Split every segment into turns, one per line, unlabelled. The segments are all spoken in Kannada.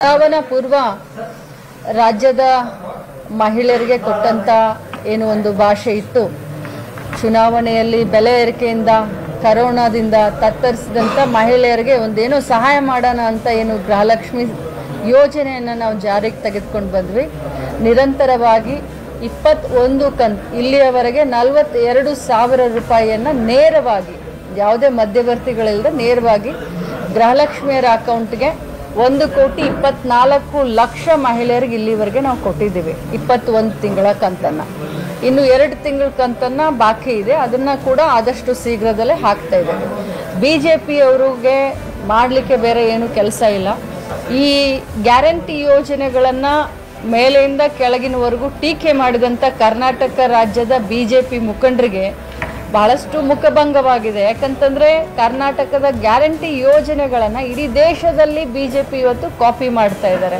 ಚುನಾವಣಾ ಪೂರ್ವ ರಾಜ್ಯದ ಮಹಿಳೆಯರಿಗೆ ಕೊಟ್ಟಂತ ಏನು ಒಂದು ಭಾಷೆ ಇತ್ತು, ಚುನಾವಣೆಯಲ್ಲಿ ಬೆಲೆ ಏರಿಕೆಯಿಂದ ಕರೋನಾದಿಂದ ತತ್ತರಿಸಿದಂಥ ಮಹಿಳೆಯರಿಗೆ ಒಂದೇನೋ ಸಹಾಯ ಮಾಡೋಣ ಅಂತ ಏನು ಗೃಹಲಕ್ಷ್ಮಿ ಯೋಜನೆಯನ್ನು ನಾವು ಜಾರಿಗೆ ತೆಗೆದುಕೊಂಡು ಬಂದ್ವಿ. ನಿರಂತರವಾಗಿ 21 ಕಂತು ಇಲ್ಲಿಯವರೆಗೆ 42,000 ರೂಪಾಯಿಯನ್ನು ನೇರವಾಗಿ ಯಾವುದೇ ಮಧ್ಯವರ್ತಿಗಳಿಲ್ಲದೆ ನೇರವಾಗಿ ಗೃಹಲಕ್ಷ್ಮಿಯರ ಅಕೌಂಟ್ಗೆ 1,24,00,000 ಮಹಿಳೆಯರಿಗೆ ಇಲ್ಲಿವರೆಗೆ ನಾವು ಕೊಟ್ಟಿದ್ದೀವಿ. 21 ತಿಂಗಳ ಕಂತನ್ನು, ಇನ್ನು 2 ತಿಂಗಳ ಕಂತನ್ನು ಬಾಕಿ ಇದೆ, ಅದನ್ನು ಕೂಡ ಆದಷ್ಟು ಶೀಘ್ರದಲ್ಲೇ ಹಾಕ್ತಾ ಇದ್ದೇವೆ. BJPಯವರಿಗೆ ಮಾಡಲಿಕ್ಕೆ ಬೇರೆ ಏನು ಕೆಲಸ ಇಲ್ಲ. ಈ ಗ್ಯಾರಂಟಿ ಯೋಜನೆಗಳನ್ನು ಮೇಲೆಯಿಂದ ಕೆಳಗಿನವರೆಗೂ ಟೀಕೆ ಮಾಡಿದಂಥ ಕರ್ನಾಟಕ ರಾಜ್ಯದ BJP ಮುಖಂಡರಿಗೆ ಬಹಳಷ್ಟು ಮುಖಭಂಗವಾಗಿದೆ. ಯಾಕಂತಂದರೆ ಕರ್ನಾಟಕದ ಗ್ಯಾರಂಟಿ ಯೋಜನೆಗಳನ್ನು ಇಡೀ ದೇಶದಲ್ಲಿ BJP ಇವತ್ತು ಕಾಪಿ ಮಾಡ್ತಾ ಇದ್ದಾರೆ.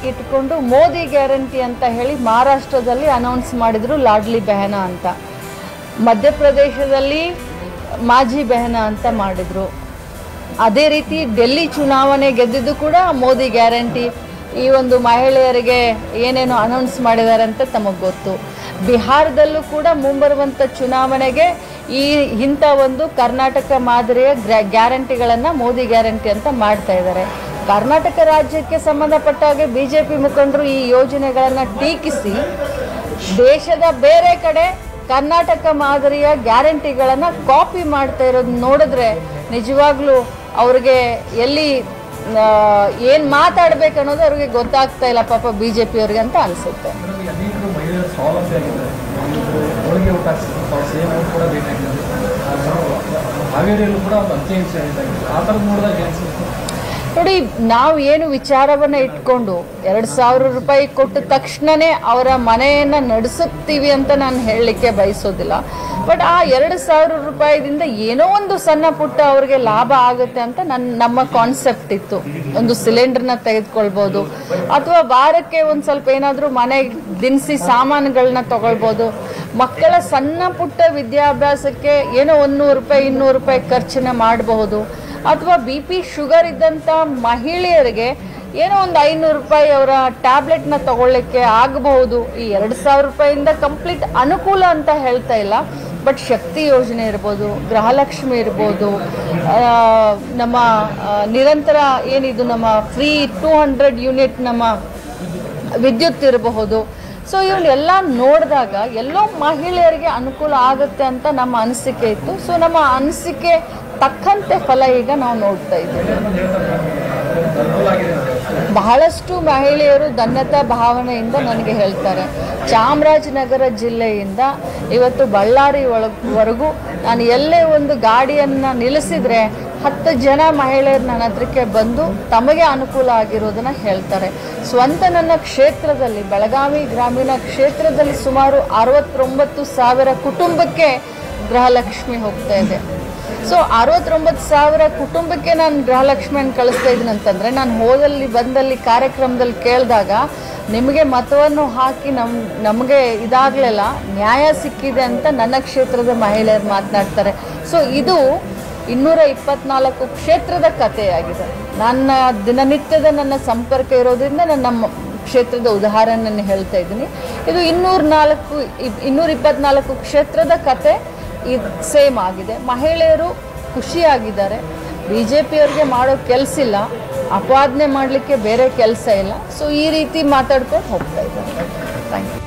ಇಟ್ಕೊಂಡು ಮೋದಿ ಗ್ಯಾರಂಟಿ ಅಂತ ಹೇಳಿ ಮಹಾರಾಷ್ಟ್ರದಲ್ಲಿ ಅನೌನ್ಸ್ ಮಾಡಿದ್ರು ಲಾಡ್ಲಿ ಬೆಹನಾ ಅಂತ, ಮಧ್ಯಪ್ರದೇಶದಲ್ಲಿ ಮಾಜಿ ಬೆಹನಾ ಅಂತ ಮಾಡಿದ್ರು. ಅದೇ ರೀತಿ ಡೆಲ್ಲಿ ಚುನಾವಣೆ ಗೆದ್ದಿದ್ದು ಕೂಡ ಮೋದಿ ಗ್ಯಾರಂಟಿ. ಈ ಒಂದು ಮಹಿಳೆಯರಿಗೆ ಏನೇನು ಅನೌನ್ಸ್ ಮಾಡಿದ್ದಾರೆ ಅಂತ ತಮಗೆ ಗೊತ್ತು. ಬಿಹಾರದಲ್ಲೂ ಕೂಡ ಮುಂಬರುವಂಥ ಚುನಾವಣೆಗೆ ಇಂಥ ಒಂದು ಕರ್ನಾಟಕ ಮಾದರಿಯ ಗ್ಯಾರಂಟಿಗಳನ್ನು ಮೋದಿ ಗ್ಯಾರಂಟಿ ಅಂತ ಮಾಡ್ತಾ ಇದ್ದಾರೆ. ಕರ್ನಾಟಕ ರಾಜ್ಯಕ್ಕೆ ಸಂಬಂಧಪಟ್ಟ ಹಾಗೆ BJP ಮುಖಂಡರು ಈ ಯೋಜನೆಗಳನ್ನು ಟೀಕಿಸಿ ದೇಶದ ಬೇರೆ ಕಡೆ ಕರ್ನಾಟಕ ಮಾದರಿಯ ಗ್ಯಾರಂಟಿಗಳನ್ನು ಕಾಪಿ ಮಾಡ್ತಾ ಇರೋದು ನೋಡಿದ್ರೆ ನಿಜವಾಗ್ಲೂ ಅವ್ರಿಗೆ ಎಲ್ಲಿ ಏನು ಮಾತಾಡಬೇಕು ಅನ್ನೋದು ಅವ್ರಿಗೆ ಗೊತ್ತಾಗ್ತಾ ಇಲ್ಲ ಪಾಪ BJP ಅವ್ರಿಗೆ ಅಂತ ಅನಿಸುತ್ತೆ. ನೋಡಿ, ನಾವು ಏನು ವಿಚಾರವನ್ನು ಇಟ್ಕೊಂಡು 2,000 ರೂಪಾಯಿ ಕೊಟ್ಟ ತಕ್ಷಣವೇ ಅವರ ಮನೆಯನ್ನು ನಡೆಸುತ್ತೀವಿ ಅಂತ ನಾನು ಹೇಳಲಿಕ್ಕೆ ಬಯಸೋದಿಲ್ಲ. ಬಟ್ ಆ 2,000 ರೂಪಾಯಿದಿಂದ ಏನೋ ಒಂದು ಸಣ್ಣ ಪುಟ್ಟ ಅವ್ರಿಗೆ ಲಾಭ ಆಗುತ್ತೆ ಅಂತ ನಮ್ಮ ಕಾನ್ಸೆಪ್ಟ್ ಇತ್ತು. ಒಂದು ಸಿಲಿಂಡರ್ನ ತೆಗೆದುಕೊಳ್ಬೋದು, ಅಥವಾ ವಾರಕ್ಕೆ ಒಂದು ಸ್ವಲ್ಪ ಏನಾದರೂ ಮನೆಗೆ ದಿನಸಿ ಸಾಮಾನುಗಳನ್ನ ತಗೊಳ್ಬೋದು. ಮಕ್ಕಳ ಸಣ್ಣ ಪುಟ್ಟ ವಿದ್ಯಾಭ್ಯಾಸಕ್ಕೆ ಏನೋ 100 ರೂಪಾಯಿ 200 ರೂಪಾಯಿ ಖರ್ಚನ್ನ ಮಾಡಬಹುದು. ಅಥವಾ BP ಶುಗರ್ ಇದ್ದಂಥ ಮಹಿಳೆಯರಿಗೆ ಏನೋ ಒಂದು 500 ರೂಪಾಯಿ ಅವರ ಟ್ಯಾಬ್ಲೆಟ್ನ ತಗೊಳ್ಳಿಕ್ಕೆ ಆಗಬಹುದು. ಈ 2,000 ರೂಪಾಯಿಯಿಂದ ಕಂಪ್ಲೀಟ್ ಅನುಕೂಲ ಅಂತ ಹೇಳ್ತಾ ಇಲ್ಲ. ಬಟ್ ಶಕ್ತಿ ಯೋಜನೆ ಇರ್ಬೋದು, ಗೃಹಲಕ್ಷ್ಮಿ ಇರ್ಬೋದು, ನಮ್ಮ ನಿರಂತರ ಏನಿದು ನಮ್ಮ ಫ್ರೀ 200 ಯೂನಿಟ್ ನಮ್ಮ ವಿದ್ಯುತ್ ಇರಬಹುದು. ಸೊ ಇವನ್ನೆಲ್ಲ ನೋಡಿದಾಗ ಎಲ್ಲೋ ಮಹಿಳೆಯರಿಗೆ ಅನುಕೂಲ ಆಗುತ್ತೆ ಅಂತ ನಮ್ಮ ಅನಿಸಿಕೆ ಇತ್ತು. ಸೊ ನಮ್ಮ ಅನಿಸಿಕೆ ತಕ್ಕಂತೆ ಫಲ ಈಗ ನಾವು ನೋಡ್ತಾ ಇದ್ದೀವಿ. ಬಹಳಷ್ಟು ಮಹಿಳೆಯರು ಧನ್ಯತಾ ಭಾವನೆಯಿಂದ ನನಗೆ ಹೇಳ್ತಾರೆ, ಚಾಮರಾಜನಗರ ಜಿಲ್ಲೆಯಿಂದ ಇವತ್ತು ಬಳ್ಳಾರಿ ವರೆಗೂ ನಾನು ಎಲ್ಲೇ ಒಂದು ಗಾಡಿಯನ್ನು ನಿಲ್ಲಿಸಿದರೆ 10 ಜನ ಮಹಿಳೆಯರು ನನ್ನ ಹತ್ರಕ್ಕೆ ಬಂದು ತಮಗೆ ಅನುಕೂಲ ಆಗಿರೋದನ್ನು ಹೇಳ್ತಾರೆ. ಸ್ವಂತ ನನ್ನ ಕ್ಷೇತ್ರದಲ್ಲಿ ಬೆಳಗಾವಿ ಗ್ರಾಮೀಣ ಕ್ಷೇತ್ರದಲ್ಲಿ ಸುಮಾರು 69,000 ಕುಟುಂಬಕ್ಕೆ ಗೃಹಲಕ್ಷ್ಮಿ ಹೋಗ್ತಾ ಇದೆ. ಸೊ 69,000 ಕುಟುಂಬಕ್ಕೆ ನಾನು ಗೃಹಲಕ್ಷ್ಮಿಯನ್ನು ಕಳಿಸ್ತಾ ಇದ್ದೀನಿ ಅಂತಂದರೆ, ನಾನು ಹೋದಲ್ಲಿ ಬಂದಲ್ಲಿ ಕಾರ್ಯಕ್ರಮದಲ್ಲಿ ಕೇಳಿದಾಗ ನಿಮಗೆ ಮತವನ್ನು ಹಾಕಿ ನಮಗೆ ಇದಾಗಲಿಲ್ಲ, ನ್ಯಾಯ ಸಿಕ್ಕಿದೆ ಅಂತ ನನ್ನ ಕ್ಷೇತ್ರದ ಮಹಿಳೆಯರು ಮಾತನಾಡ್ತಾರೆ. ಸೊ ಇದು 224 ಕ್ಷೇತ್ರದ ಕಥೆಯಾಗಿದೆ. ನನ್ನ ದಿನನಿತ್ಯದ ನನ್ನ ಸಂಪರ್ಕ ಇರೋದ್ರಿಂದ ನಾನು ನಮ್ಮ ಕ್ಷೇತ್ರದ ಉದಾಹರಣೆಯನ್ನು ಹೇಳ್ತಾ ಇದ್ದೀನಿ. ಇದು 224 ಕ್ಷೇತ್ರದ ಕತೆ ಇದು ಸೇಮ್ ಆಗಿದೆ. ಮಹಿಳೆಯರು ಖುಷಿಯಾಗಿದ್ದಾರೆ. BJPಯವ್ರಿಗೆ ಮಾಡೋ ಕೆಲಸ ಇಲ್ಲ, ಅಪಾದನೆ ಮಾಡಲಿಕ್ಕೆ ಬೇರೆ ಕೆಲಸ ಇಲ್ಲ. ಸೊ ಈ ರೀತಿ ಮಾತಾಡ್ಕೊಂಡು ಹೋಗ್ತಾ ಇದ್ದಾರೆ. Thank you.